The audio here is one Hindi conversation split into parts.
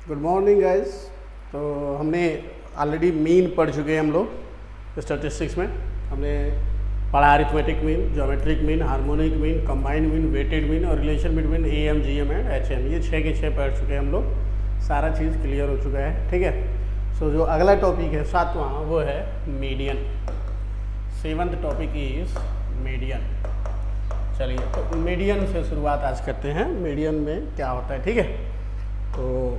Good morning guys. तो हमने ऑलरेडी मीन पढ़ चुके हैं हम लोग स्टैटिस्टिक्स में। हमने पढ़ा arithmetic mean, geometric mean, harmonic mean, combined mean, weighted mean और relation between M, GM and HM. ये 6 के 6 पढ़ चुके हैं हम लोग। सारा चीज़ क्लियर हो चुका है, ठीक है। सो जो अगला टॉपिक है 7वां, वो है median. 7th topic is median. चलिए तो मीडियन से शुरुआत आज करते हैं। मीडियन में क्या होता है, ठीक है। तो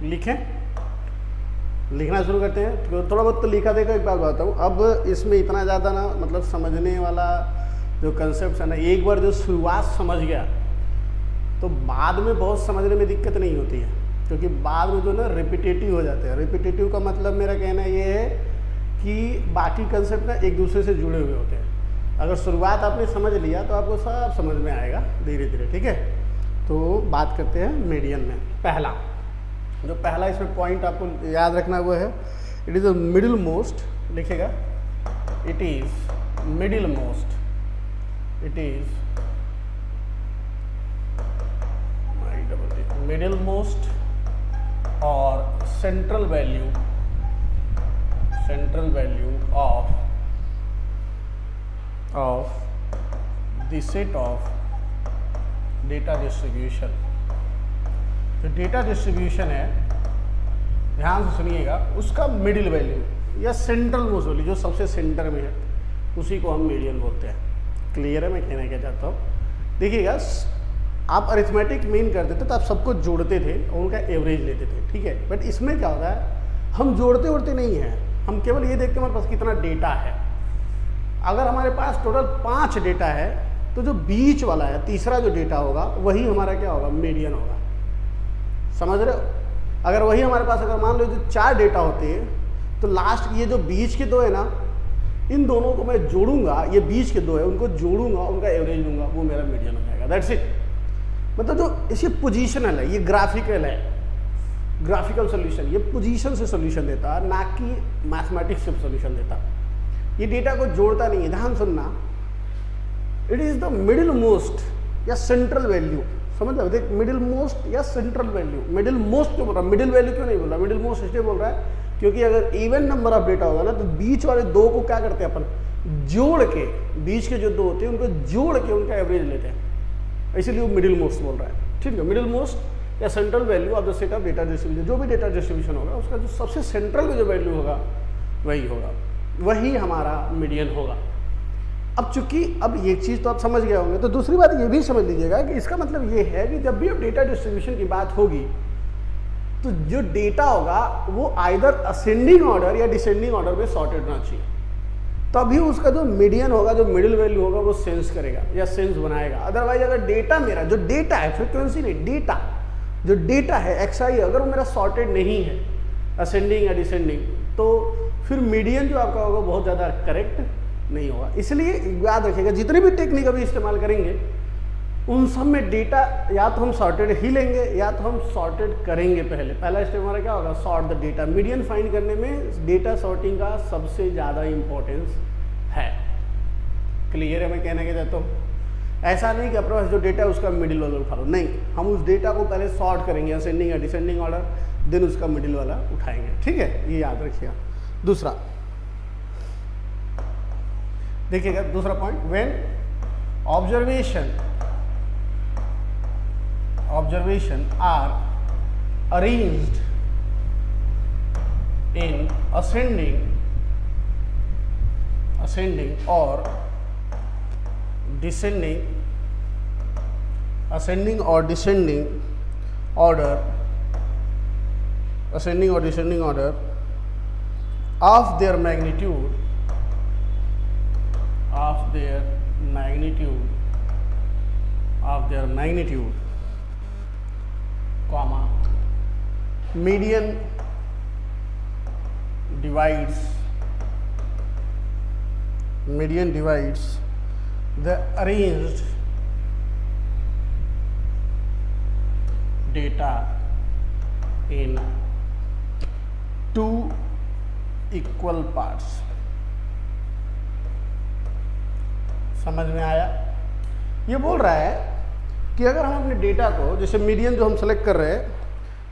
लिखें, लिखना शुरू करते हैं। तो थोड़ा बहुत तो लिखा देखो, एक बात बताऊँ। अब इसमें इतना ज़्यादा ना मतलब समझने वाला जो कंसेप्ट है ना, एक बार जो शुरुआत समझ गया तो बाद में बहुत समझने में दिक्कत नहीं होती है, क्योंकि बाद में जो ना रिपीटेटिव हो जाते हैं। रिपीटेटिव का मतलब मेरा कहना ये है कि बाकी कंसेप्ट ना एक दूसरे से जुड़े हुए होते हैं। अगर शुरुआत आपने समझ लिया तो आपको सब समझ में आएगा धीरे धीरे, ठीक है। तो बात करते हैं मीडियन में। पहला इसमें पॉइंट आपको याद रखना वो है, it is the middle most. लिखेगा it is middle most, it is middle most और central value of the set of data distribution. जो डेटा डिस्ट्रीब्यूशन है, ध्यान से सुनिएगा, उसका मिडिल वैल्यू या सेंट्रल मोस्ट वैल्यू जो सबसे सेंटर में है, उसी को हम मीडियन बोलते हैं। क्लियर है मैं कहना क्या चाहता हूँ। देखिएगा, आप अरिथमेटिक मीन करते थे तो आप सबको जोड़ते थे और उनका एवरेज लेते थे, ठीक है। बट इसमें क्या होता है, हम जोड़ते उड़ते नहीं हैं, हम केवल ये देखते हैं हमारे पास कितना डेटा है। अगर हमारे पास टोटल 5 डेटा है तो जो बीच वाला है, तीसरा जो डेटा होगा, वही हमारा क्या होगा, मीडियन होगा। समझ रहे हो। अगर वही हमारे पास, अगर मान लो जो 4 डेटा होते हैं तो लास्ट ये जो बीच के 2 है ना, इन दोनों को मैं जोड़ूंगा, ये बीच के 2 है उनको जोड़ूंगा, उनका एवरेज लूंगा, वो मेरा मीडियन हो जाएगा। That's it. मतलब जो इसे पोजीशनल है, ये ग्राफिकल है, ग्राफिकल सोल्यूशन, ये पोजीशन से सोल्यूशन देता है, ना कि मैथमेटिक्स से सोल्यूशन देता। ये डेटा को जोड़ता नहीं है। ध्यान सुनना, it is the middle most या सेंट्रल वैल्यू। समझ लो, देख, मिडिल मोस्ट या सेंट्रल वैल्यू। मिडिल मोस्ट क्यों बोल रहा है, मिडिल वैल्यू क्यों नहीं बोल रहा। मिडिल मोस्ट इसलिए बोल रहा है क्योंकि अगर इवन नंबर ऑफ डेटा होगा ना, तो बीच वाले 2 को क्या करते हैं अपन, जोड़ के, बीच के जो 2 होते हैं उनको जोड़ के उनका एवरेज लेते हैं, इसीलिए वो मिडिल मोस्ट बोल रहा है, ठीक है। मिडिल मोस्ट या central value of the set of data distribution. जो भी डेटा डिस्ट्रीब्यूशन होगा उसका जो सबसे सेंट्रल में जो वैल्यू होगा वही होगा, वही हमारा मीडियन होगा। अब चूंकि अब ये चीज़ तो आप समझ गए होंगे, तो दूसरी बात ये भी समझ लीजिएगा कि इसका मतलब ये है कि जब भी अब डेटा डिस्ट्रीब्यूशन की बात होगी तो जो डेटा होगा वो आइदर असेंडिंग ऑर्डर या डिसेंडिंग ऑर्डर में सॉर्टेड होना चाहिए, तभी उसका जो मीडियन होगा, जो मिडिल वैल्यू होगा, वो सेंस करेगा या सेंस बनाएगा। अदरवाइज अगर डेटा, मेरा जो डेटा है, फ्रिक्वेंसी नहीं, डेटा, जो डेटा है XI, अगर वो मेरा सॉर्टेड नहीं है, असेंडिंग या डिसेंडिंग, तो फिर मीडियन जो आपका होगा बहुत ज़्यादा करेक्ट नहीं होगा। इसलिए याद रखिएगा, जितनी भी टेक्निक अभी इस्तेमाल करेंगे उन सब में डेटा या तो हम सॉर्टेड ही लेंगे या तो हम सॉर्टेड करेंगे। पहला स्टेप हमारा क्या होगा, sort the data. Median find करने में डेटा सॉर्टिंग का सबसे ज़्यादा इंपॉर्टेंस है। क्लियर है मैं कहना क्या चाहता हूँ। ऐसा नहीं कि अपने पास जो डेटा है उसका मिडिल वाला उठा लो, नहीं, हम उस डेटा को पहले सॉर्ट करेंगे, असेंडिंग या डिसेंडिंग ऑर्डर, देन उसका मिडिल वाला उठाएंगे, ठीक है। ये याद रखिएगा। दूसरा देखिएगा, दूसरा point, when observation are arranged in ascending or descending order of their magnitude, comma, median divides the arranged data in 2 equal parts। समझ में आया। ये बोल रहा है कि अगर हम अपने डेटा को, जैसे मीडियन जो हम सेलेक्ट कर रहे हैं,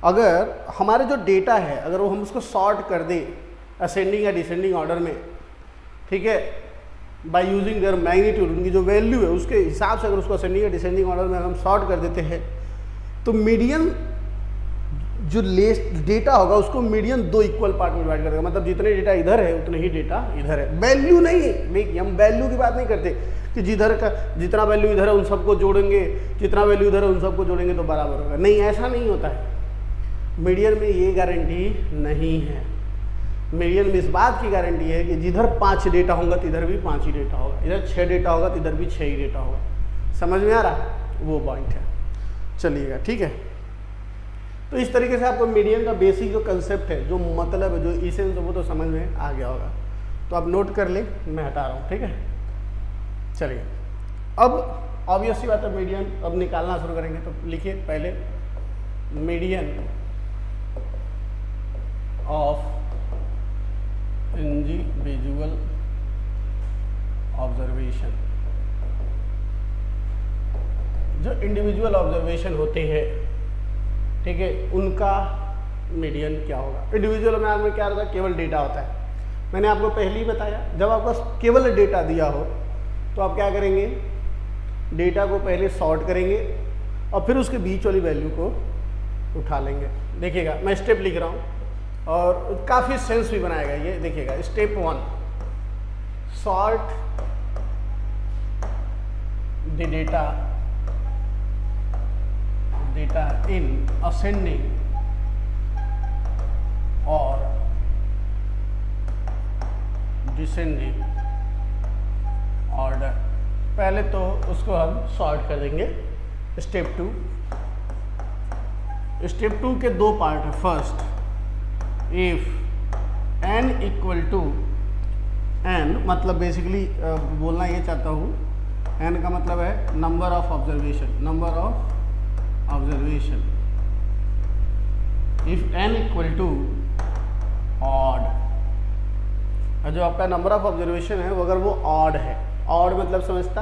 अगर हमारे जो डेटा है अगर वो हम उसको सॉर्ट कर दें असेंडिंग या डिसेंडिंग ऑर्डर में, ठीक है, बाय यूजिंग देयर मैग्नीट्यूड, उनकी जो वैल्यू है उसके हिसाब से अगर उसको असेंडिंग या डिसेंडिंग ऑर्डर में हम सॉर्ट कर देते हैं तो मीडियन जो डेटा होगा उसको मीडियन 2 इक्वल पार्ट में डिवाइड करेगा। मतलब जितने डेटा इधर है उतने ही डेटा इधर है। वैल्यू नहीं है, देखिए हम वैल्यू की बात नहीं करते कि जिधर का जितना वैल्यू इधर है उन सबको जोड़ेंगे, जितना वैल्यू इधर है उन सबको जोड़ेंगे तो बराबर होगा। नहीं, ऐसा नहीं होता है। मीडियन में ये गारंटी नहीं है। मीडियन में इस बात की गारंटी है कि जिधर 5 डेटा होगा तो इधर भी 5 ही डेटा होगा, इधर 6 डेटा होगा तो इधर भी 6 ही डेटा होगा। समझ में आ रहा? वो पॉइंट है। चलिएगा, ठीक है। तो इस तरीके से आपको मीडियन का बेसिक जो कंसेप्ट है, जो मतलब है, जो इसेंस है, वो तो समझ में आ गया होगा। तो आप नोट कर ले, मैं हटा रहा हूँ, ठीक है। चलिए, अब ऑब्वियस सी बात है मीडियन अब निकालना शुरू करेंगे। तो लिखिए पहले मीडियन ऑफ इंडिविजुअल ऑब्जर्वेशन। जो इंडिविजुअल ऑब्जर्वेशन होते हैं, ठीक है, उनका मीडियन क्या होगा। इंडिविजुअल में क्या होता है, केवल डेटा होता है। मैंने आपको पहले ही बताया, जब आपको केवल डेटा दिया हो तो आप क्या करेंगे, डेटा को पहले सॉर्ट करेंगे और फिर उसके बीच वाली वैल्यू को उठा लेंगे। देखिएगा, मैं स्टेप लिख रहा हूँ और काफ़ी सेंस भी बनाएगा ये। देखिएगा, step 1, sort the data in ascending और डिसेंडिंग ऑर्डर। पहले तो उसको हम सॉर्ट कर देंगे। स्टेप 2 के 2 पार्ट है। First, if n equal to n, मतलब बेसिकली बोलना ये चाहता हूँ, n का मतलब है number of observation, if n equal to odd, जो आपका नंबर ऑफ ऑब्जर्वेशन है वो अगर वो ऑड है, ऑड मतलब समझता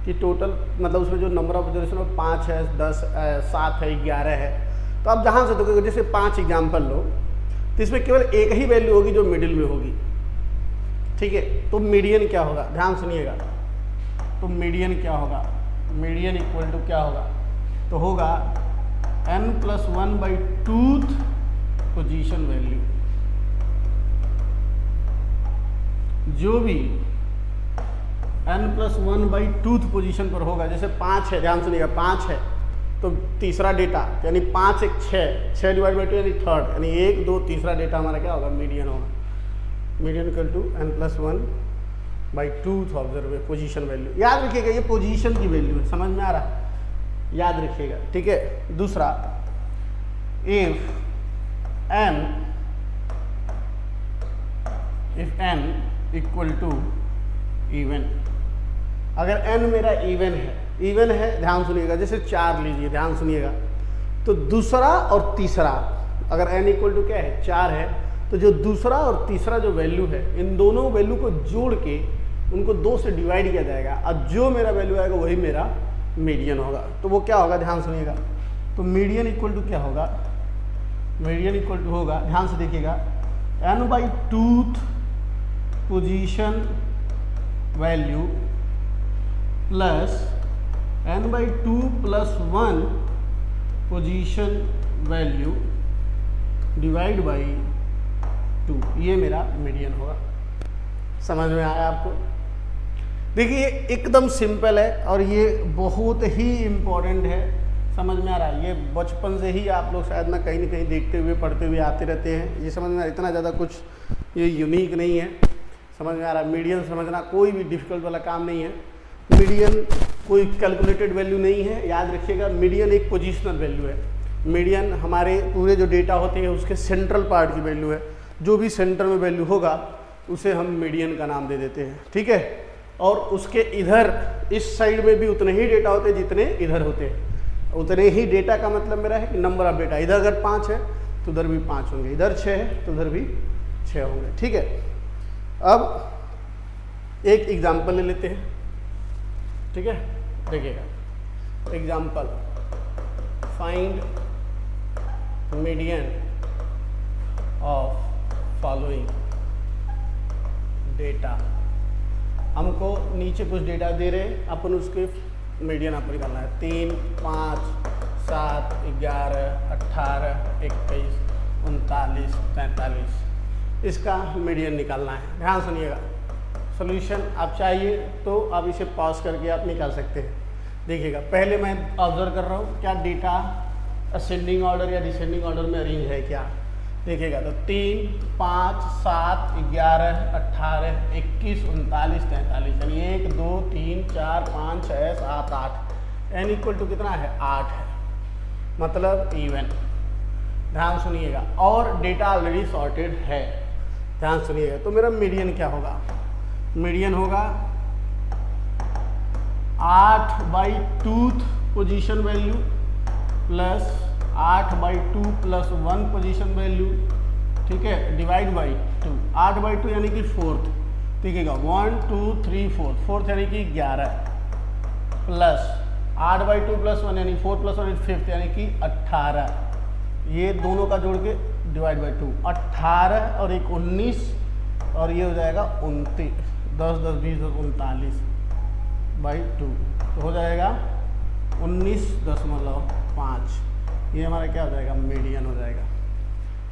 कि टोटल मतलब उसमें जो नंबर ऑफ ऑब्जर्वेशन है 5 है, 10 7 है, 11 है। तो आप जहाँ से तो जैसे 5 एग्जाम्पल लो तो इसमें केवल एक ही वैल्यू होगी जो मिडिल में होगी, ठीक है। तो मीडियन क्या होगा, ध्यान सुनिएगा। तो मीडियन क्या होगा, मीडियन इक्वल टू क्या होगा, तो होगा n+1/2 पोजीशन वैल्यू। जो भी n+1/2 पोजीशन पर होगा, जैसे 5 है, ध्यान सुनिएगा, 5 है तो तीसरा डेटा यानी 5 1 6 डिवाइड बाई 2 यानी थर्ड, यानी 1 2 तीसरा डेटा हमारा क्या होगा, मीडियन होगा। Median equal to n+1/2 observe position value. याद रखिएगा ये पोजीशन की वैल्यू है, समझ में आ रहा, याद रखिएगा, ठीक है। दूसरा, if n equal to even, अगर n मेरा इवन है, ध्यान सुनिएगा, जैसे 4 लीजिए, ध्यान सुनिएगा, तो दूसरा और तीसरा अगर n इक्वल टू क्या है, 4 है, तो जो दूसरा और तीसरा जो वैल्यू है, इन दोनों वैल्यू को जोड़ के उनको 2 से डिवाइड किया जाएगा और जो मेरा वैल्यू आएगा वही मेरा मीडियन होगा। तो वो क्या होगा, ध्यान सुनिएगा। तो मीडियन इक्वल टू क्या होगा, मीडियन इक्वल टू होगा, ध्यान से देखिएगा, n/2 position value plus n/2 + 1 position value divide by 2, ये मेरा मीडियन होगा। समझ में आया आपको? देखिए एकदम सिंपल है और ये बहुत ही इम्पोर्टेंट है, समझ में आ रहा है। ये बचपन से ही आप लोग शायद ना कहीं देखते हुए पढ़ते हुए आते रहते हैं, ये समझ में आ रहा, इतना ज़्यादा कुछ ये यूनिक नहीं है, समझ में आ रहा है। मीडियन समझना कोई भी डिफिकल्ट वाला काम नहीं है। मीडियन कोई कैलकुलेटेड वैल्यू नहीं है, याद रखिएगा। मीडियन एक पोजिशनल वैल्यू है। मीडियन हमारे पूरे जो डेटा होते हैं उसके सेंट्रल पार्ट की वैल्यू है। जो भी सेंटर में वैल्यू होगा उसे हम मीडियन का नाम दे देते हैं, ठीक है। और उसके इधर इस साइड में भी उतने ही डेटा होते हैं जितने इधर होते हैं। उतने ही डेटा का मतलब मेरा है कि नंबर ऑफ डेटा, इधर अगर 5 है तो उधर भी 5 होंगे, इधर 6 है तो उधर भी 6 होंगे, ठीक है। अब एक एग्जाम्पल ले लेते हैं, ठीक है। देखिएगा, example, find median of following data. हमको नीचे कुछ डेटा दे रहे, अपन उसके मीडियन आपको निकालना है। 3, 5, 7, 11, 18, 21, 39, 43, इसका मीडियन निकालना है। ध्यान सुनिएगा, सॉल्यूशन आप चाहिए तो आप इसे पॉज करके आप निकाल सकते हैं। देखिएगा, पहले मैं ऑब्जर्व कर रहा हूँ क्या डेटा असेंडिंग ऑर्डर या डिसेंडिंग ऑर्डर में अरेंज है क्या। देखिएगा तो 3, 5, 7, 11, 18, 21, 39, 43, यानी 1, 2, 3, 4, 5, 6, 7, 8 एन इक्वल टू कितना है 8 है, मतलब इवन। ध्यान सुनिएगा, और डेटा ऑलरेडी सॉर्टेड है। ध्यान सुनिएगा, तो मेरा मीडियन क्या होगा, मीडियन होगा 8/2 position value plus 8/2 plus 1 position value, ठीक है, डिवाइड बाई 2। 8/2 यानी कि फोर्थ, देखिएगा 1, 2, 3, 4, फोर्थ यानी कि 11 प्लस 8/2 प्लस 1 यानी 4 प्लस 1 फिफ्थ यानी कि 18। ये दोनों का जोड़ के डिवाइड बाई 2, 18 और एक 19 और ये हो जाएगा 29, 10, 10, 20, 39/2 तो हो जाएगा 19.5। ये हमारा क्या हो जाएगा, मीडियन हो जाएगा।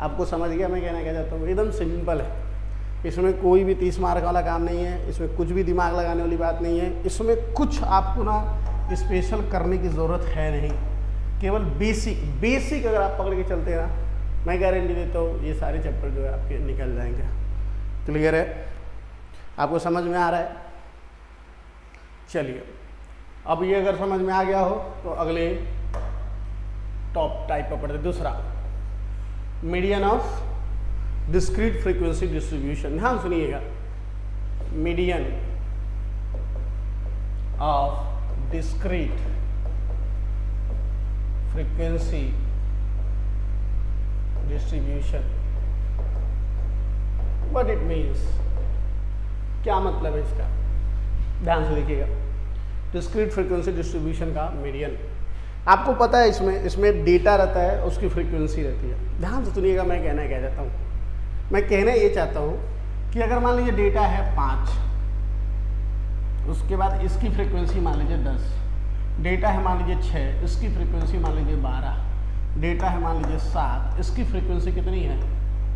आपको समझ गया मैं कहना क्या चाहता हूँ, एकदम सिंपल है। इसमें कोई भी 30 मार्क वाला काम नहीं है, इसमें कुछ भी दिमाग लगाने वाली बात नहीं है, इसमें कुछ आपको ना स्पेशल करने की ज़रूरत है नहीं, केवल बेसिक अगर आप पकड़ के चलते हैं ना, मैं गारंटी देता हूँ ये सारे चैप्टर जो है आपके निकल जाएंगे। क्लियर है, आपको समझ में आ रहा है। चलिए, अब ये अगर समझ में आ गया हो तो अगले टॉप टाइप पर पढ़ते। दूसरा, median of discrete frequency distribution. ध्यान सुनिएगा, median of discrete frequency distribution, what it means, क्या मतलब है इसका, ध्यान से देखिएगा। डिस्क्रीट फ्रीक्वेंसी डिस्ट्रीब्यूशन का मीडियन, आपको पता है इसमें डेटा रहता है, उसकी फ्रीक्वेंसी रहती है। ध्यान से सुनिएगा, मैं कहना क्या चाहता हूँ, मैं कहना ये चाहता हूँ कि अगर मान लीजिए डेटा है 5, उसके बाद इसकी फ्रीक्वेंसी मान लीजिए 10, डेटा है मान लीजिए 6, इसकी फ्रीक्वेंसी मान लीजिए 12, डेटा है मान लीजिए 7, इसकी फ्रीक्वेंसी कितनी है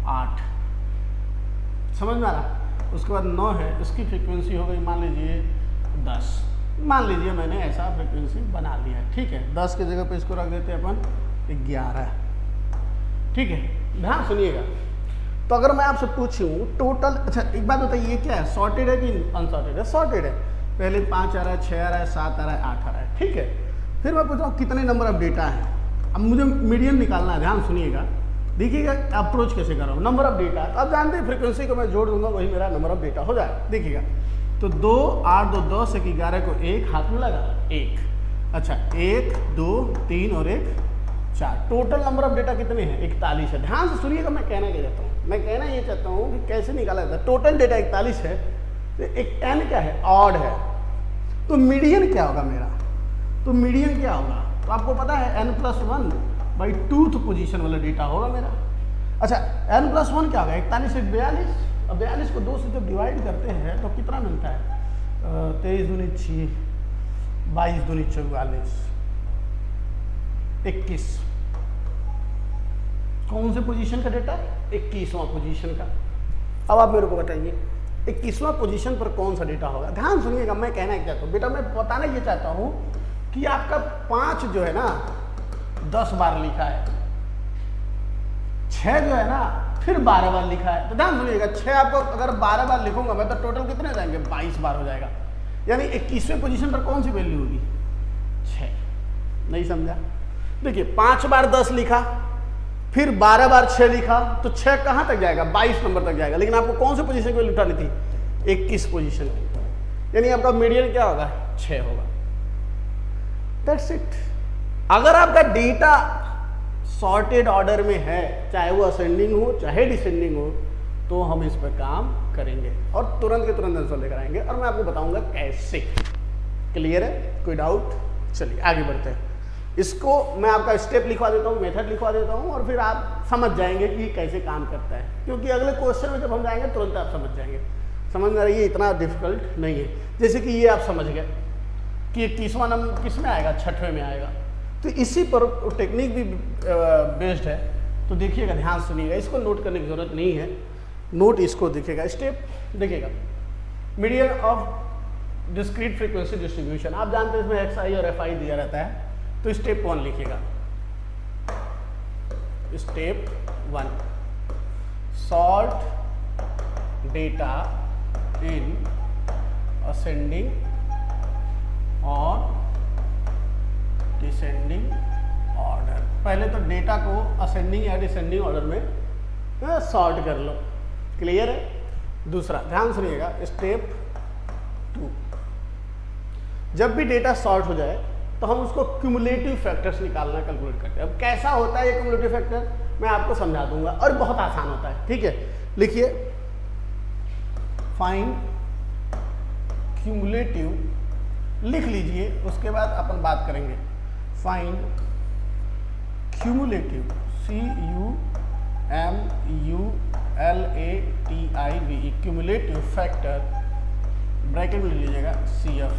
8, समझ में आ रहा। उसके बाद 9 है, इसकी फ्रीक्वेंसी हो गई मान लीजिए 10, मान लीजिए मैंने ऐसा फ्रीक्वेंसी बना लिया है, ठीक है। 10 की जगह पे इसको रख देते हैं अपन 11, ठीक है। ध्यान सुनिएगा, तो अगर मैं आपसे पूछूं टोटल, अच्छा एक बात बताइए, ये क्या है, सॉर्टेड है कि अनसॉर्टेड है? सॉर्टेड है। पहले 5 आ रहा है, 6 आ रहा है, 7 आ रहा है, 8 आ रहा है, ठीक है। फिर मैं पूछ रहा हूँ कितने नंबर ऑफ डेटा है, अब मुझे मीडियन निकालना है। ध्यान सुनिएगा, देखिएगा अप्रोच कैसे कर रहा हूँ। नंबर ऑफ डेटा, तो आप जानते हैं फ्रीक्वेंसी को मैं जोड़ दूंगा, वही मेरा नंबर ऑफ डेटा हो जाएगा। देखिएगा, तो 2, 8, 2, 10, 1, 11 को 1 हाथ में लगा 1, अच्छा 1, 2, 3 और 1, 4, टोटल नंबर ऑफ डेटा कितने हैं 41 है। ध्यान से सुनिएगा, मैं कहना क्या चाहता हूँ, मैं कहना ये चाहता हूँ कि कैसे निकाला जाता है। टोटल डेटा 41 है, तो एक n क्या है, ऑड है, तो मीडियन क्या होगा मेरा, तो मीडियन क्या होगा, तो आपको पता है n+1/2 पोजीशन वाला डेटा होगा मेरा। अच्छा n+1 क्या होगा, 41 से 42, अब 42 को 2 से जब डिवाइड करते हैं तो कितना मिलता है, 23 दूनी 6, 22 दूनी 44, 21। कौन से पोजीशन का डेटा, 21वां पोजीशन का। अब आप मेरे को बताइए 21वां पोजीशन पर कौन सा डेटा होगा। ध्यान सुनिएगा, मैं कहना क्या चाहता हूँ बेटा, मैं बताना ये चाहता हूँ कि आपका 5 जो है ना 10 बार लिखा है, 6 जो है ना फिर 12 बार लिखा है। तो ध्यान सुनिएगा, 6 आपको अगर 12 बार लिखूंगा मैं तो टोटल कितने हो जाएंगे, 22 बार हो जाएगा। यानी 21वें पोजीशन पर कौन सी वैल्यू होगी, 6। नहीं समझा, देखिए 5 बार 10 लिखा, फिर 12 बार 6 लिखा, तो 6 कहाँ तक जाएगा, 22 नंबर तक जाएगा। लेकिन आपको कौन से पोजीशन की वैल्यू उठानी थी, 21 पोजीशन की, यानी आपका मीडियन क्या होगा, 6 होगा। That's it. अगर आपका डेटा सॉर्टेड ऑर्डर में है, चाहे वो असेंडिंग हो चाहे डिसेंडिंग हो, तो हम इस पर काम करेंगे और तुरंत के तुरंत आंसर लेकर आएंगे, और मैं आपको बताऊंगा कैसे। क्लियर है, कोई डाउट? चलिए आगे बढ़ते हैं। इसको मैं आपका स्टेप लिखवा देता हूँ, मेथड लिखवा देता हूँ, और फिर आप समझ जाएंगे कि कैसे काम करता है, क्योंकि अगले क्वेश्चन में जब हम जाएंगे तुरंत आप समझ जाएंगे। समझ में आ रही है, इतना डिफिकल्ट नहीं है। जैसे कि ये आप समझ गए कि 31वां नंबर किस में आएगा, 6वें में आएगा, तो इसी पर टेक्निक भी बेस्ड है। तो देखिएगा, ध्यान सुनिएगा, इसको नोट करने की जरूरत नहीं है, नोट इसको देखिएगा, स्टेप देखिएगा। Median of discrete frequency distribution, आप जानते हैं इसमें एक्स आई और एफ आई दिया रहता है। तो स्टेप 1 लिखिएगा, step 1 sort data in ascending और डिसेंडिंग ऑर्डर। पहले तो डेटा को असेंडिंग या डिसेंडिंग ऑर्डर में सॉर्ट कर लो, क्लियर है। दूसरा ध्यान सुनिएगा, स्टेप 2 जब भी डेटा सॉर्ट हो जाए तो हम उसको क्यूमुलेटिव फैक्टर्स निकालना कैलकुलेट करते हैं। अब कैसा होता है ये क्यूमुलेटिव फैक्टर, मैं आपको समझा दूंगा, और बहुत आसान होता है, ठीक है। लिखिए, फाइंड क्यूमुलेटिव लिख लीजिए, उसके बाद अपन बात करेंगे। Find cumulative, CUMULATIVE, cumulative factor, bracket में लीजिएगा CF।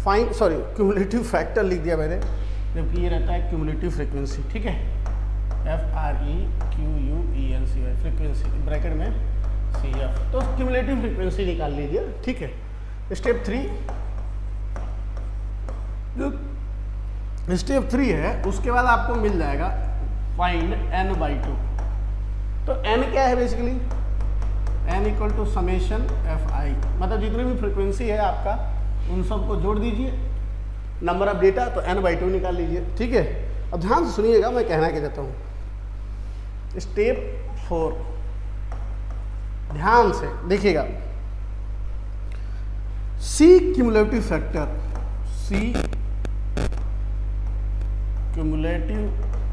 Find, sorry, cumulative factor लिख दिया मैंने, जबकि ये रहता है क्यूमुलेटिव फ्रीक्वेंसी, ठीक है, FREQUENCY, फ्रीक्वेंसी, ब्रैकेट में CF। तो क्यूमुलेटिव फ्रीक्वेंसी निकाल लीजिए, ठीक है। स्टेप 3, जो स्टेप 3 है, उसके बाद आपको मिल जाएगा फाइंड n/2। तो n क्या है basically, n equal to summation FI, मतलब जितनी भी फ्रीक्वेंसी है आपका उन सबको जोड़ दीजिए, नंबर ऑफ डेटा, तो n/2 निकाल लीजिए, ठीक है। अब ध्यान से सुनिएगा, मैं कहना क्या चाहता हूँ। स्टेप 4 ध्यान से देखिएगा, C cumulative factor, C cumulative,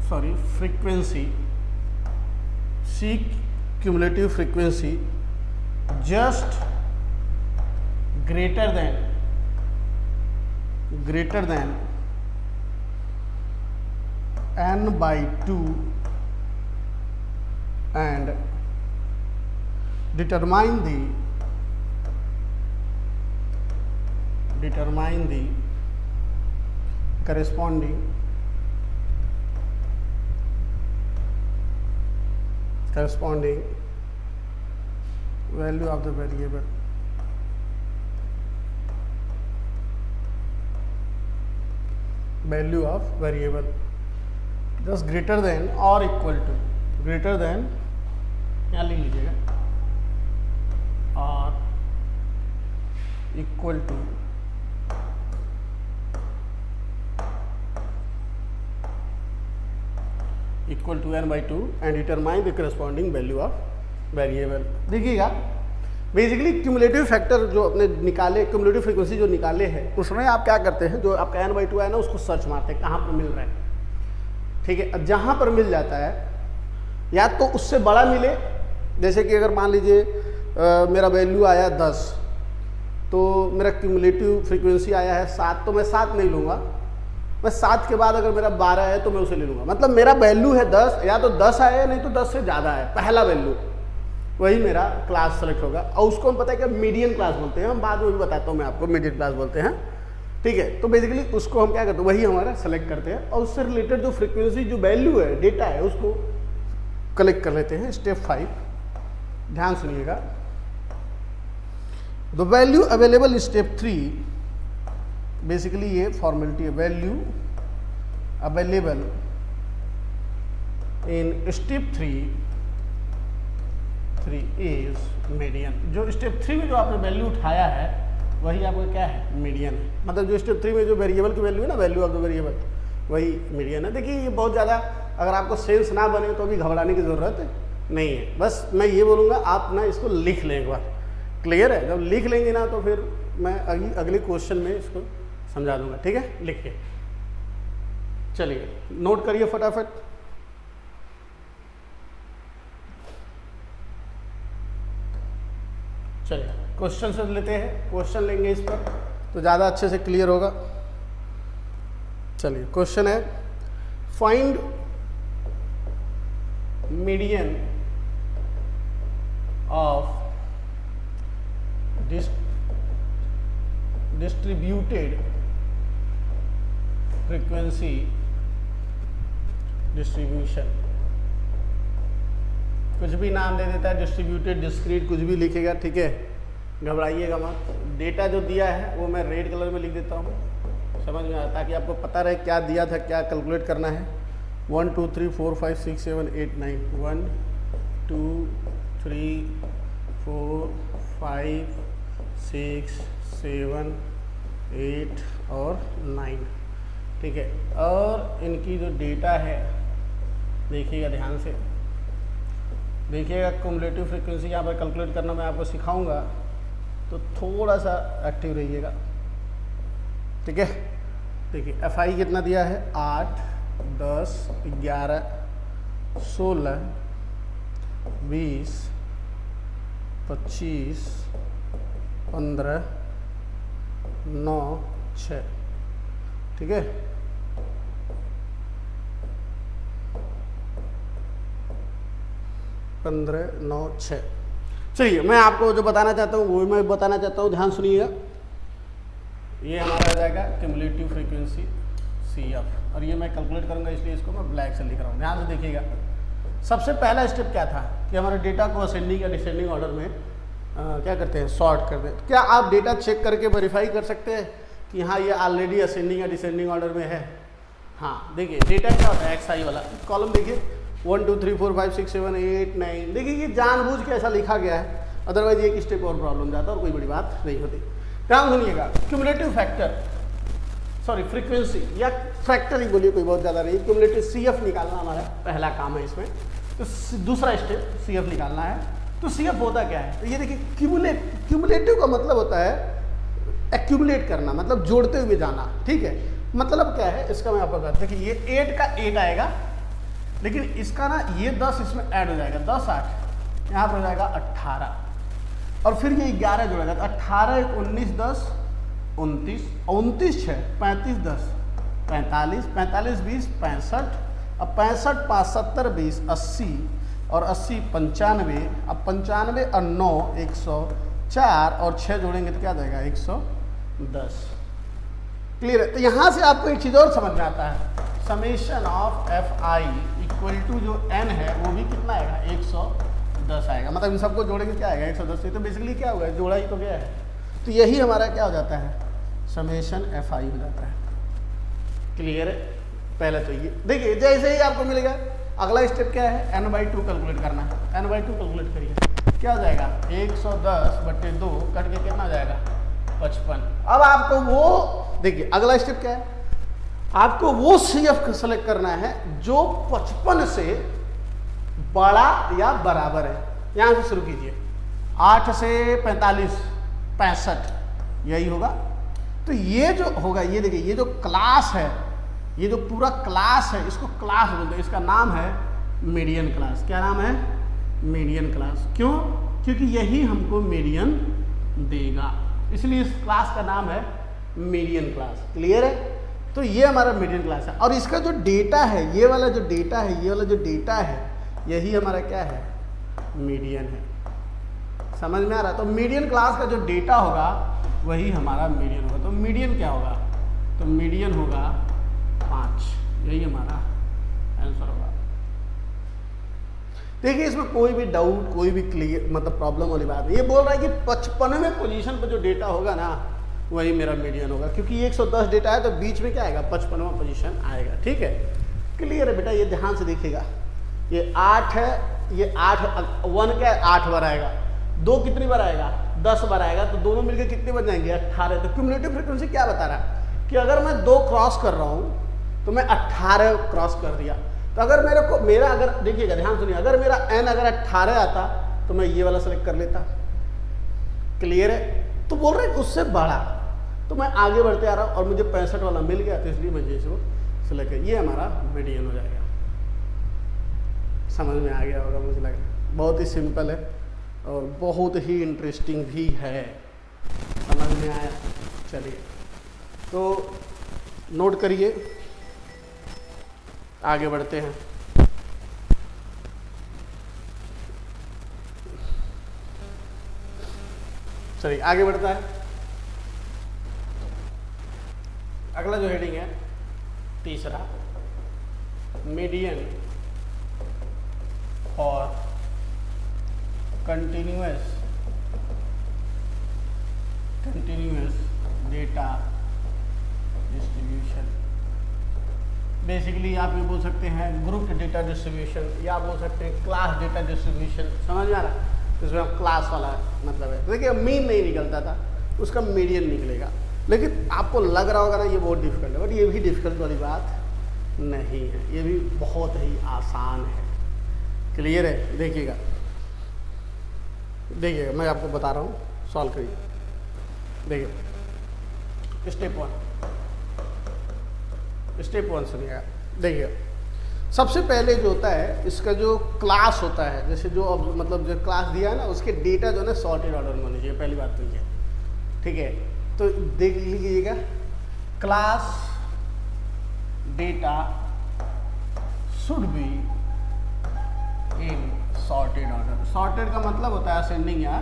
sorry, frequency, C cumulative frequency just greater than n/2 and determine the corresponding value of the variable just greater than or equal to, greater than यहाँ लिख लीजिएगा, और equal to n/2 and determine the corresponding value of variable. देखिएगा, बेसिकली क्यूमुलेटिव फैक्टर जो अपने निकाले, क्यूमुलेटिव फ्रीक्वेंसी जो निकाले हैं, उसमें आप क्या करते हैं, जो आपका n/2 है ना, उसको सर्च मारते हैं कहाँ पर मिल रहा है, ठीक है। अब जहाँ पर मिल जाता है, या तो उससे बड़ा मिले, जैसे कि अगर मान लीजिए मेरा वैल्यू आया 10, तो मेरा क्यूमुलेटिव फ्रीक्वेंसी आया है 7, तो मैं 7 नहीं लूँगा, मैं 7 के बाद अगर मेरा 12 है तो मैं उसे ले लूँगा। मतलब मेरा वैल्यू है 10, या तो 10 आए, नहीं तो 10 से ज़्यादा है, पहला वैल्यू, वही मेरा क्लास सेलेक्ट होगा। और उसको हम पता है कि मीडियन क्लास बोलते हैं, हम बाद में भी बताता हूँ मैं आपको, मीडियन क्लास बोलते हैं, ठीक है। तो बेसिकली उसको हम क्या करते हैं, वही हमारा सेलेक्ट करते हैं, और उससे रिलेटेड जो फ्रीक्वेंसी, जो वैल्यू है, डेटा है, उसको कलेक्ट कर लेते हैं। स्टेप 5 ध्यान सुनिएगा, the value available step 3, basically ये फॉर्मेलिटी है, value available in step 3 is median. जो स्टेप 3 में जो आपने वैल्यू उठाया है, वही आपका क्या है, मीडियन है। मतलब जो स्टेप 3 में जो वेरिएबल की वैल्यू है ना, वैल्यू ऑफ द वेरिएबल, वही मीडियन है। देखिए, ये बहुत ज़्यादा अगर आपको सेंस ना बने तो भी घबराने की ज़रूरत नहीं है। बस मैं ये बोलूँगा, आप ना इसको लिख लें एक बार, क्लियर है। जब लिख लेंगे ना, तो फिर मैं अगले क्वेश्चन में इसको समझा दूंगा, ठीक है। लिखिए, चलिए नोट करिए फटाफट। चलिए क्वेश्चन से लेते हैं, क्वेश्चन लेंगे इस पर तो ज़्यादा अच्छे से क्लियर होगा। चलिए क्वेश्चन है, find median of distributed frequency distribution. कुछ भी नाम दे देता है, डिस्ट्रीब्यूटेड, डिस्क्रीट, कुछ भी लिखेगा, ठीक है, घबराइएगा मत। डेटा जो दिया है वो मैं रेड कलर में लिख देता हूँ, समझ में आता, ताकि आपको पता रहे क्या दिया था, क्या कैलकुलेट करना है। 1 2 3 4 5 6 7 8 9 1 2 3 4 5 6 7 8 और 9, ठीक है। और इनकी जो डेटा है देखिएगा ध्यान से, देखिएगा क्युमुलेटिव फ्रीक्वेंसी यहाँ पर कैलकुलेट करना मैं आपको सिखाऊंगा, तो थोड़ा सा एक्टिव रहिएगा, ठीक है। देखिए FI कितना दिया है, 8 10 11 16 20 25 15 9 6, ठीक है। पंद्रह 9 6। चलिए मैं आपको जो बताना चाहता हूँ वो मैं बताना चाहता हूँ, ध्यान सुनिएगा। ये हमारा आ जाएगा क्युमुलेटिव फ्रीक्वेंसी CF, और ये मैं कैलकुलेट करूँगा, इसलिए इसको मैं ब्लैक से लिख रहा हूँ, ध्यान से देखिएगा। सबसे पहला स्टेप क्या था कि हमारे डेटा को असेंडिंग या डिसेंडिंग ऑर्डर में क्या करते हैं, सॉर्ट कर दें। क्या आप डेटा चेक करके वेरीफाई कर सकते हैं कि हाँ ये ऑलरेडी असेंडिंग या डिसेंडिंग ऑर्डर में है? हाँ, देखिए डेटा क्या होता है, XI वाला कॉलम देखिए, 1 2 3 4 5 6 7 8 9, देखिए ये जानबूझ के ऐसा लिखा गया है, अदरवाइज एक स्टेप और प्रॉब्लम जाता और कोई बड़ी बात नहीं होती। ध्यान सुनिएगा, क्युमुलेटिव फैक्टर, सॉरी फ्रीक्वेंसी या फैक्टर ही बोलिए, कोई बहुत ज़्यादा नहीं, क्युमुलेटिव CF निकालना हमारा पहला काम है इसमें। तो दूसरा स्टेप CF निकालना है। तो CF होता क्या है, तो ये देखिए क्युमुलेटिव का मतलब होता है एक्यूमुलेट करना, मतलब जोड़ते हुए जाना, ठीक है। मतलब क्या है इसका मैं आपको बताता हूँ कि ये 8 का 8 आएगा, लेकिन इसका ना ये 10 इसमें ऐड हो जाएगा, 10 8 यहाँ पर हो जाएगा 18, और फिर ये 11 जोड़ेगा, तो 18 19 10 29 29 6 35 10 45 45 20 65, अब 65 5 70 20 80, और 80 95, अब 95 और 9 104, और 6 जोड़ेंगे तो क्या आ जाएगा 110। क्लियर है? तो यहाँ से आपको एक चीज़ और समझ में आता है, summation of FI equal to जो N है वो भी कितना आएगा, 110 आएगा। मतलब इन सबको जोड़ेंगे क्या आएगा, 110। तो बेसिकली क्या हुआ है, जोड़ा ही तो गया है, तो यही हमारा क्या हो जाता है, समेशन FI हो जाता है। क्लियर है? पहले तो ये देखिए, जैसे ही आपको मिलेगा अगला स्टेप क्या है, n/2 कैलकुलेट करना है। n/2 कैलकुलेट करिए, क्या हो जाएगा 110/2 कट के कितना हो जाएगा 55। अब आपको वो देखिए अगला स्टेप क्या है, आपको वो CF सेलेक्ट करना है जो 55 से बड़ा या बराबर है। यहां से शुरू कीजिए, 8 से 45 65 यही होगा। तो ये जो होगा, ये देखिए ये जो क्लास है, ये जो पूरा क्लास है इसको क्लास बोलते हैं, इसका नाम है मीडियन क्लास। क्या नाम है, मीडियन क्लास। क्यों? क्योंकि यही हमको मीडियन देगा, इसलिए इस क्लास का नाम है मीडियन क्लास। क्लियर है? तो ये हमारा मीडियन क्लास है, और इसका जो डेटा है, ये वाला जो डेटा है, ये वाला जो डेटा है, यही हमारा क्या है, मीडियन है। समझ में आ रहा है? तो मीडियन क्लास का जो डेटा होगा वही हमारा मीडियन होगा। तो मीडियन क्या होगा, तो मीडियन होगा 5, यही हमारा आंसर होगा। देखिए इसमें कोई भी डाउट, कोई भी क्लियर मतलब प्रॉब्लम वाली बात नहीं। ये बोल रहा है कि 55वें पोजीशन पर जो डेटा होगा ना वही मेरा मीडियन होगा, क्योंकि 110 डेटा है तो बीच में क्या आएगा, 55वां पोजीशन आएगा। ठीक है, क्लियर है बेटा? ये ध्यान से देखिएगा, ये 8 है, ये 8 1 क्या 8 बार आएगा, 2 कितनी बार आएगा, 10 बार आएगा, तो दोनों मिलकर कितने बन जाएंगे, 18। तो क्युमुलेटिव फ्रीक्वेंसी क्या बता रहा है कि अगर मैं 2 क्रॉस कर रहा हूँ तो मैं 18 क्रॉस कर दिया। तो अगर मेरा अगर देखिएगा, ध्यान सुनिए, अगर मेरा n अगर 18 आता तो मैं ये वाला सेलेक्ट कर लेता। क्लियर है? तो बोल रहे हैं उससे बड़ा, तो मैं आगे बढ़ते आ रहा हूँ और मुझे 65 वाला मिल गया, तो इसलिए मैं इसको सेलेक्ट कर, ये हमारा मीडियन हो जाएगा। समझ में आ गया होगा मुझे लगा, बहुत ही सिंपल है और बहुत ही इंटरेस्टिंग भी है। समझ में आया? चलिए तो नोट करिए, आगे बढ़ते हैं। चलिए आगे बढ़ता है। अगला जो हेडिंग है तीसरा, मीडियन और कंटिन्यूअस डेटा डिस्ट्रीब्यूशन। बेसिकली आप ये बोल सकते हैं ग्रुप डेटा डिस्ट्रीब्यूशन, या बोल सकते हैं क्लास डेटा डिस्ट्रीब्यूशन। समझ में आ रहा है? इसमें आप क्लास वाला मतलब है। देखिए मीन नहीं निकलता था, उसका मीडियन निकलेगा। लेकिन आपको लग रहा होगा ना ये बहुत डिफिकल्ट है, बट ये भी डिफिकल्ट वाली बात नहीं है, ये भी बहुत ही आसान है। क्लियर है? देखिएगा मैं आपको बता रहा हूँ, सॉल्व करिए। देखिए स्टेप वन सुनिएगा। देखिए सबसे पहले जो होता है इसका जो क्लास होता है, जैसे जो मतलब जो क्लास दिया है ना, उसके डेटा जो है ना सॉर्टेड ऑर्डर में होनी चाहिए। पहली बात तो ये, ठीक है? तो देख लीजिएगा, class data should be in sorted order. Sorted का मतलब होता है असेंडिंग या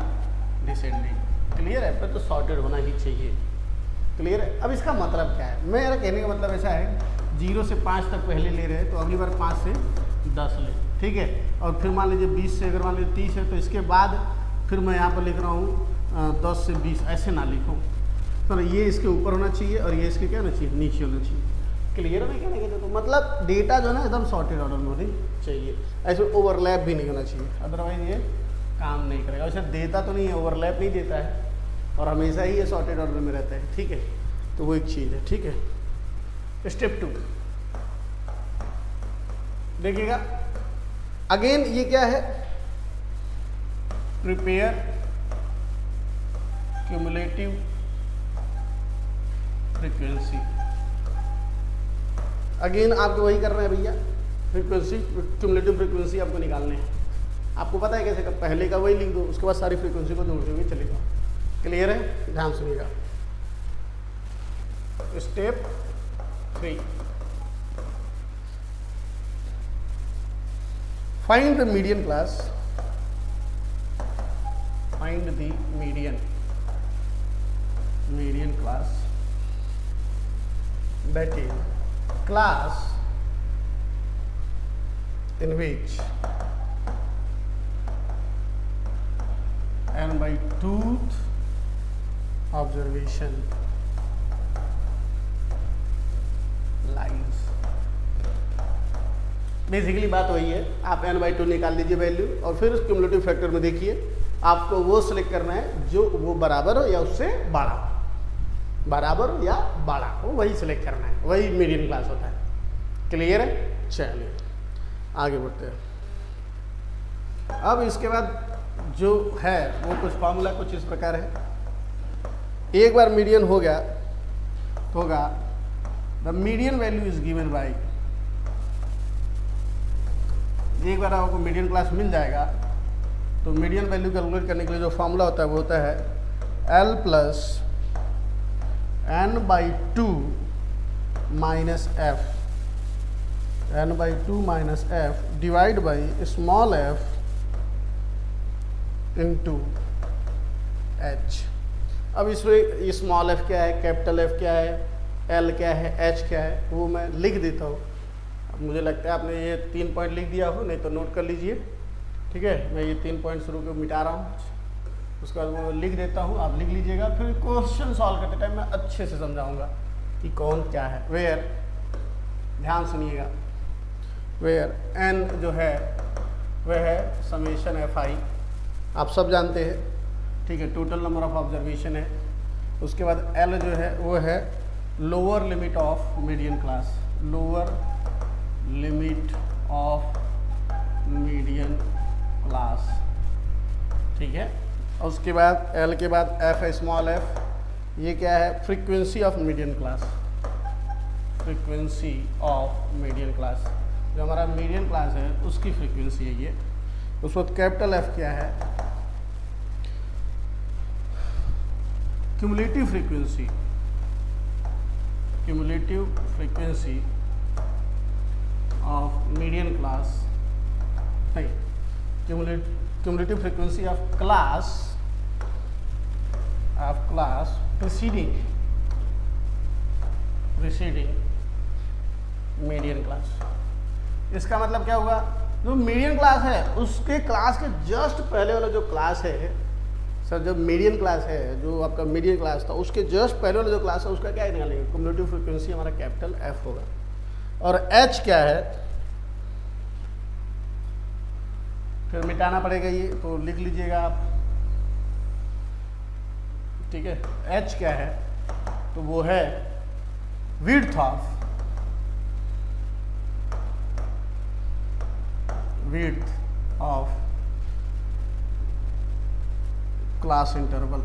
डिसेंडिंग। क्लियर है? पर तो सॉर्टेड होना ही चाहिए। क्लियर है? अब इसका मतलब क्या है? मेरा कहने का मतलब ऐसा है, 0 से 5 तक पहले ले रहे हैं तो अगली बार 5 से 10 ले, ठीक है? और फिर मान लीजिए 20 से, अगर मान लीजिए 30 है तो इसके बाद फिर मैं यहाँ पर लिख रहा हूँ 10 से 20, ऐसे ना लिखूँ। तो ये इसके ऊपर होना चाहिए और ये इसके क्या होना चाहिए, नीचे होना चाहिए। क्लियर है कहने के? तो मतलब डेटा जो है ना एकदम सॉर्टेड ऑर्डर में होनी चाहिए, ऐसे ओवरलैप भी नहीं होना चाहिए, अदरवाइज ये काम नहीं करेगा। वैसे देता तो नहीं है, ओवरलैप नहीं देता है और हमेशा ही ये सॉर्टेड ऑर्डर में रहता है, ठीक है? तो वो एक चीज़ है, ठीक है? स्टेप 2 देखिएगा, अगेन ये क्या है, प्रिपेयर क्यूमुलेटिव फ्रीक्वेंसी। अगेन आपको वही करना है भैया, फ्रीक्वेंसी, क्यूमुलेटिव फ्रीक्वेंसी आपको निकालने हैं। आपको पता है कैसे? पहले का वही लिख दो, उसके बाद सारी फ्रीक्वेंसी को जोड़ते हुए चलेगा। क्लियर है? ध्यान सुनिएगा। Step 3, find the median class, find the median class, that is class in which n/2th observation lies। Basically बात वही है, आप n/2 निकाल लीजिए वैल्यू और फिर उस क्यूमुलेटिव फैक्टर में देखिए आपको वो सिलेक्ट करना है जो वो बराबर हो या उससे बड़ा हो, बराबर या बड़ा हो, वही सिलेक्ट करना है, वही मीडियन क्लास होता है। क्लियर है? चलिए आगे बढ़ते हैं। अब इसके बाद जो है वो कुछ फॉर्मूला कुछ इस प्रकार है। एक बार मीडियन हो गया तो होगा the median value is given by, एक बार आपको मीडियन क्लास मिल जाएगा तो मीडियन वैल्यू कैलकुलेट करने के लिए जो फॉर्मूला होता है वो होता है L plus n/2 minus f, n/2 minus f divide by small f into h। अब इसमें ये स्मॉल f क्या है, कैपिटल F क्या है, L क्या है, H क्या है, वो मैं लिख देता हूँ। अब मुझे लगता है आपने ये 3 पॉइंट लिख दिया हो, नहीं तो नोट कर लीजिए, ठीक है? मैं ये 3 पॉइंट शुरू के मिटा रहा हूँ, उसके बाद वो लिख देता हूँ, आप लिख लीजिएगा। फिर क्वेश्चन सॉल्व करते टाइम मैं अच्छे से समझाऊंगा कि कौन क्या है। वेयर, ध्यान सुनिएगा, वेयर n जो है वह है समेशन fi, आप सब जानते हैं, ठीक है? टोटल नंबर ऑफ ऑब्जर्वेशन है। उसके बाद L जो है वो है lower limit of median class, lower limit of median class, ठीक है? और उसके बाद L के बाद F है स्मॉल f, ये क्या है, frequency of median class, frequency of median class, जो हमारा मीडियन क्लास है उसकी फ्रीक्वेंसी है ये। उस वक्त कैपिटल F क्या है, cumulative frequency, cumulative frequency of median class, नहीं, cumulative frequency of class preceding median class. इसका मतलब क्या होगा, जो मीडियन क्लास है उसके क्लास के जस्ट पहले वाला जो क्लास है सर, जब मीडियन क्लास है, जो आपका मीडियन क्लास था उसके जस्ट पहले वाला जो क्लास है उसका क्या निकालेंगे, क्युमुलेटिव फ्रीक्वेंसी हमारा कैपिटल एफ होगा। और एच क्या है, फिर मिटाना पड़ेगा ये, तो लिख लीजिएगा आप, ठीक है। एच क्या है, तो वो है width of class interval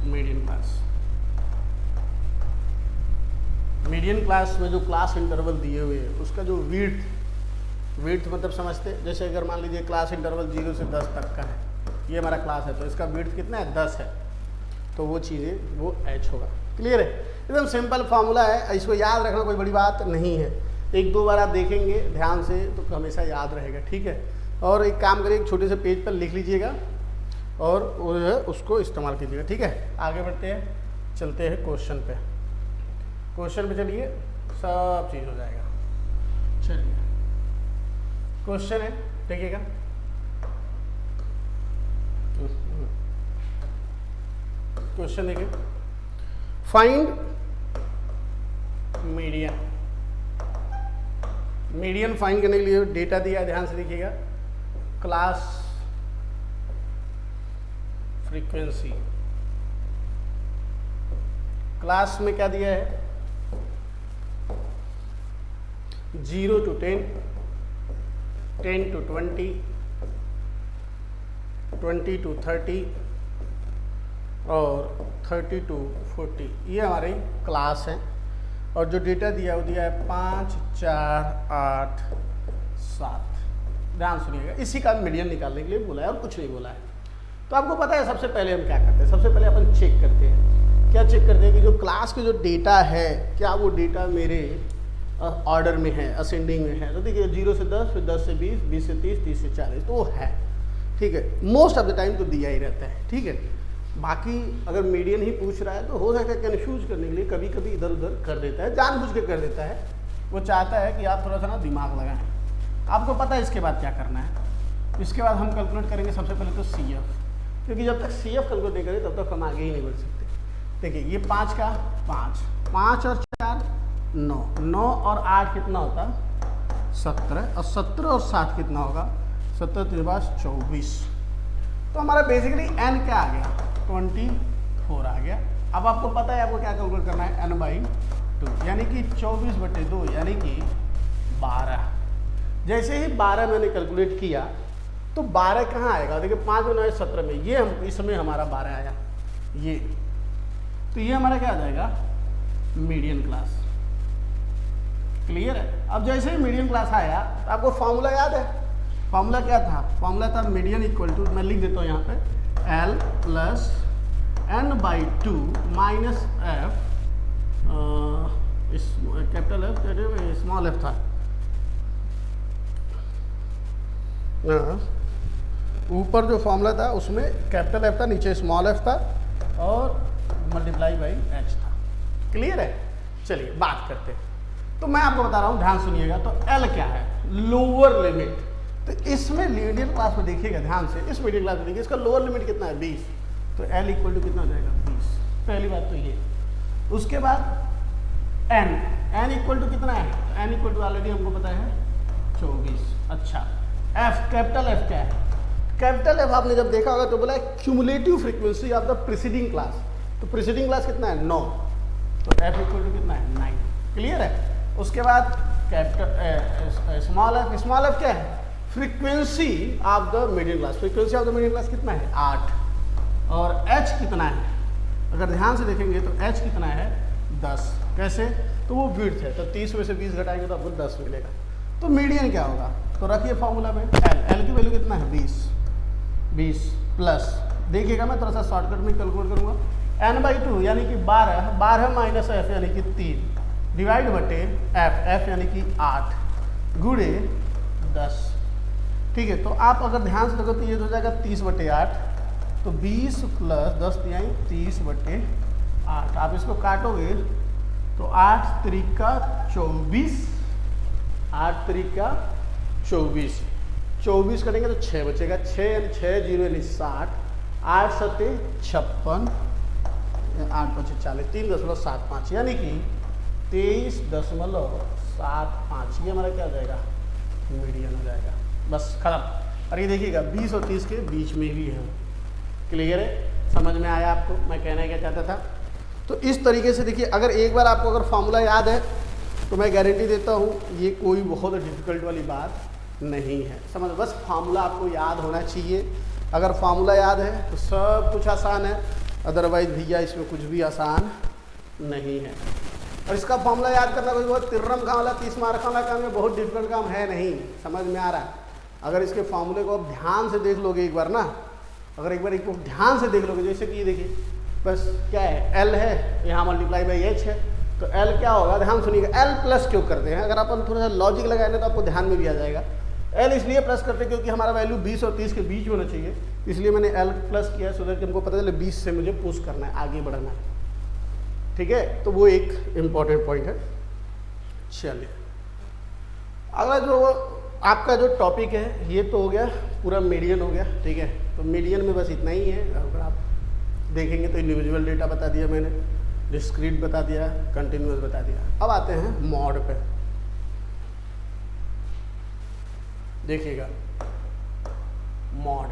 median class. Median class में जो क्लास इंटरवल दिए हुए हैं उसका जो विड्थ मतलब समझते, जैसे अगर मान लीजिए क्लास इंटरवल 0 से 10 तक का है, ये हमारा क्लास है, तो इसका विड्थ कितना है, 10 है, तो वो चीज़ें वो एच होगा। क्लियर है, एकदम सिंपल फार्मूला है, इसको याद रखना कोई बड़ी बात नहीं है, एक दो बार आप देखेंगे ध्यान से तो हमेशा याद रहेगा, ठीक है। और एक काम करिए, एक छोटे से पेज पर लिख लीजिएगा और वो जो है उसको इस्तेमाल कीजिएगा, ठीक है। आगे बढ़ते हैं, चलते हैं क्वेश्चन पे। क्वेश्चन पे चलिए, सब चीज़ हो जाएगा। चलिए क्वेश्चन है, देखिएगा, क्वेश्चन देखिए, फाइंड मीडियन फाइंड करने के लिए डेटा दिया, ध्यान से देखिएगा, क्लास फ्रीक्वेंसी, क्लास में क्या दिया है, 0 to 10, 10 to 20, 20 to 30 और 30 to 40, ये हमारी क्लास है। और जो डेटा दिया वो दिया है 5, 4, 8, 7। ध्यान सुनिएगा, इसी का मीडियन निकालने के लिए बोला है और कुछ नहीं बोला है। तो आपको पता है सबसे पहले हम क्या करते हैं, सबसे पहले अपन चेक करते हैं, क्या चेक करते हैं कि जो क्लास के जो डेटा है क्या वो डेटा मेरे ऑर्डर में है, असेंडिंग में है। तो देखिए 0 से 10, फिर 10 से 20, 20 से 30, 30 से 40, तो वो है, ठीक है। मोस्ट ऑफ द टाइम तो दिया ही रहता है, ठीक है। बाकी अगर मीडियन ही पूछ रहा है तो हो सकता है कन्फ्यूज करने के लिए कभी कभी इधर उधर कर देता है, जानबूझ के कर देता है, वो चाहता है कि आप थोड़ा सा ना दिमाग लगाएं। आपको पता है इसके बाद क्या करना है, इसके बाद हम कैलकुलेट करेंगे सबसे पहले तो CF, क्योंकि जब तक CF कैलकुलेट नहीं करें तब तक हम आगे ही नहीं बढ़ सकते। देखिए ये 5 का 5 और 4 9, 9 और 8 कितना होता, 17, और 17 और 7 कितना होगा, 17 के बाद 24। तो हमारा बेसिकली n क्या आ गया, 24 आ गया। अब आपको पता है आपको क्या कैलकुलेट करना है, n/2 यानी कि 24/2 यानी कि 12। जैसे ही 12 मैंने कैलकुलेट किया तो 12 कहाँ आएगा, देखिए 5 में 9 17 में, ये हम इसमें हमारा 12 आया, ये तो ये हमारा क्या आ जाएगा, मीडियन क्लास। क्लियर है। अब जैसे ही मीडियन क्लास आया तो आपको फॉर्मूला याद है, फॉर्मूला क्या था, फॉर्मूला था मीडियन इक्वल टू, मैं लिख देता हूँ यहाँ पे, L plus n/2 minus F, capital F small f था, ऊपर जो फॉर्मूला था उसमें कैपिटल F था, नीचे स्मॉल f था और मल्टीप्लाई बाई h था। क्लियर है। चलिए बात करते हैं। तो मैं आपको बता रहा हूँ, ध्यान सुनिएगा। तो L क्या है, लोअर लिमिट। तो इसमें मीडियन क्लास में देखिएगा ध्यान से, इस मीडियन क्लास में देखिए इसका लोअर लिमिट कितना है, 20। तो L इक्वल टू कितना हो जाएगा, 20। पहली बात तो ये। उसके बाद n इक्वल टू कितना है, n इक्वल टू ऑलरेडी हमको पता है 24। अच्छा, F कैपिटल F क्या है, कैपिटल F आपने जब देखा होगा तो बोला है cumulative frequency of the preceding class. तो प्रीसीडिंग क्लास कितना है, 9। तो F इक्वल टू कितना है, 9। क्लियर है। उसके बाद कैपिटल स्मॉल f क्या है, frequency of the median class. Frequency of the median class कितना है, 8। और h कितना है, अगर ध्यान से देखेंगे तो h कितना है, 10। कैसे, तो वो विड्थ है, तो 30 में से 20 घटाएंगे तो आपको 10 मिलेगा। तो मीडियन क्या होगा, तो रखिए फॉर्मूला में L की वैल्यू कितना है, 20 प्लस, देखिएगा मैं थोड़ा सा शॉर्टकट में कैलकुलेट करूंगा, n/2 यानी कि 12 माइनस f यानी कि 3, डिवाइड बटे एफ, एफ यानी कि 8 गुणे 10। ठीक है, तो आप अगर ध्यान से देखो तो ये हो जाएगा 30 बटे 8, तो 20 प्लस 10 दिया 30 बटे 8। आप इसको काटोगे तो 8 त्रिका 24, 8 त्रिका 24, 24 करेंगे तो 6 बचेगा, 6 यानी 6 जीरो यानी 60, 8 सत्ते 56, 8 पचे 40, 3.75 यानी कि 23.75। ये हमारा क्या हो जाएगा, मीडियन हो जाएगा। बस खत्म। और ये देखिएगा 20 और 30 के बीच में भी है। क्लियर है, समझ में आया आपको मैं कहना क्या चाहता था? तो इस तरीके से देखिए, अगर एक बार आपको अगर फॉर्मूला याद है तो मैं गारंटी देता हूँ ये कोई बहुत डिफिकल्ट वाली बात नहीं है। समझ, बस फार्मूला आपको याद होना चाहिए। अगर फार्मूला याद है तो सब कुछ आसान है, अदरवाइज भैया इसमें कुछ भी आसान नहीं है। और इसका फार्मूला याद करना कोई बहुत तिर्रम काम वाला 30 मार्क वाला काम है, बहुत डिफिकल्ट काम है नहीं। समझ में आ रहा है? अगर इसके फार्मूले को आप ध्यान से देख लोगे एक बार ना, अगर एक बार इसको ध्यान से देख लोगे, जैसे कि ये देखिए बस क्या है, एल है यहाँ मल्टीप्लाई बाई एच है, तो एल क्या होगा, ध्यान सुनिएगा, एल प्लस क्यों करते हैं? अगर अपन थोड़ा सा लॉजिक लगाए ना तो आपको ध्यान में भी आ जाएगा। एल इसलिए प्लस करते हैं क्योंकि हमारा वैल्यू 20 और 30 के बीच होना चाहिए, इसलिए मैंने एल प्लस किया सो दैट कि हमको पता चले 20 से मुझे पुश करना है, आगे बढ़ना है। ठीक है, तो वो एक इम्पॉर्टेंट पॉइंट है। चलिए अगला जो आपका जो टॉपिक है ये तो हो गया पूरा मीडियन हो गया। ठीक है, तो मीडियन में बस इतना ही है। अगर आप देखेंगे तो इंडिविजुअल डेटा बता दिया मैंने, डिस्क्रीट बता दिया, कंटिन्यूअस बता दिया। अब आते हैं मॉड पे। देखिएगा मॉड,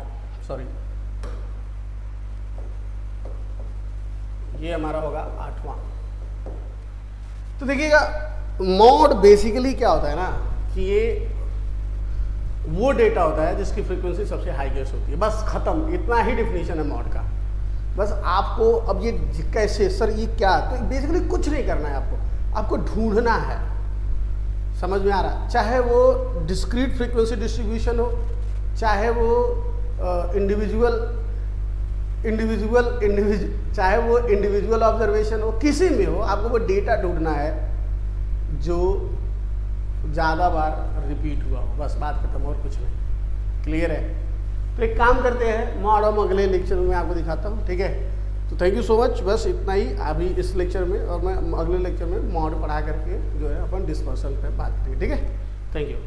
सॉरी ये हमारा होगा 8वां। तो देखिएगा मॉड बेसिकली क्या होता है ना कि ये वो डेटा होता है जिसकी फ्रीक्वेंसी सबसे हाईएस्ट होती है, बस खत्म, इतना ही डिफिनीशन है मॉड का। बस आपको अब ये कैसे सर ये क्या, तो बेसिकली कुछ नहीं करना है आपको ढूंढना है। समझ में आ रहा है? चाहे वो डिस्क्रीट फ्रीक्वेंसी डिस्ट्रीब्यूशन हो, चाहे वो चाहे वो इंडिविजुअल ऑब्जर्वेशन हो, किसी में हो, आपको वो डेटा ढूंढना है जो ज़्यादा बार रिपीट हुआ हो, बस बात खत्म, और कुछ नहीं। क्लियर है? तो एक काम करते हैं, मॉड हम अगले लेक्चर में आपको दिखाता हूँ। ठीक है, तो थैंक यू सो मच, बस इतना ही अभी इस लेक्चर में, और मैं अगले लेक्चर में मॉड पढ़ा करके जो है अपन डिस्पर्सल पे बात करेंगे। ठीक है, थैंक यू।